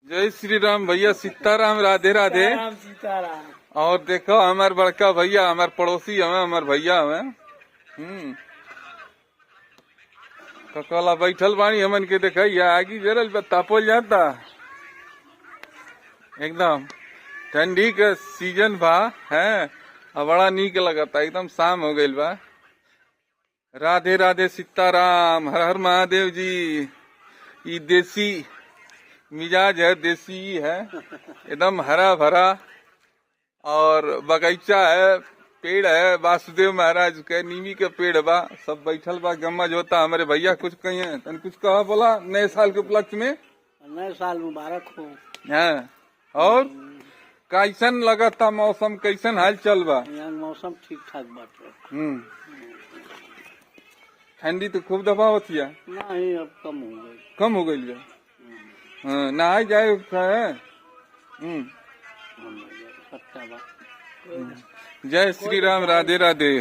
जय श्री राम भैया, सीताराम, राधे राधे। राम सीताराम। और देखो हमार बड़का भैया, हमार पड़ोसी हमें, हमार भैया हमें। ककला बैठल बाणी हमन के देखैया, आगी जरल बा, तापल जाता एकदम। ठंडी का सीजन बा है, और बड़ा नीक लगता, एकदम शाम हो गइल बा। राधे राधे, सीताराम, हर हर महादेव जी। ये देसी मिजाज है, देसी है, एकदम हरा भरा। और बगीचा है, पेड़ है, वासुदेव महाराज के नीमी के पेड़ बा, सब बैठल बा, गम्मज होता। हमारे भैया कुछ कहिए, तन कुछ कहा बोला नए साल के उपलक्ष्य में। नए साल मुबारक हो। हाँ, और कैसन लगता मौसम, कैसन हाल चल बा? यहाँ मौसम ठीक ठाक बाटे। ठंडी तो खूब दफा होती है। नहीं, अब कम हो गई। कम हो गई है। हाँ, नहाए जाए है। जय श्री राम, राधे राधे।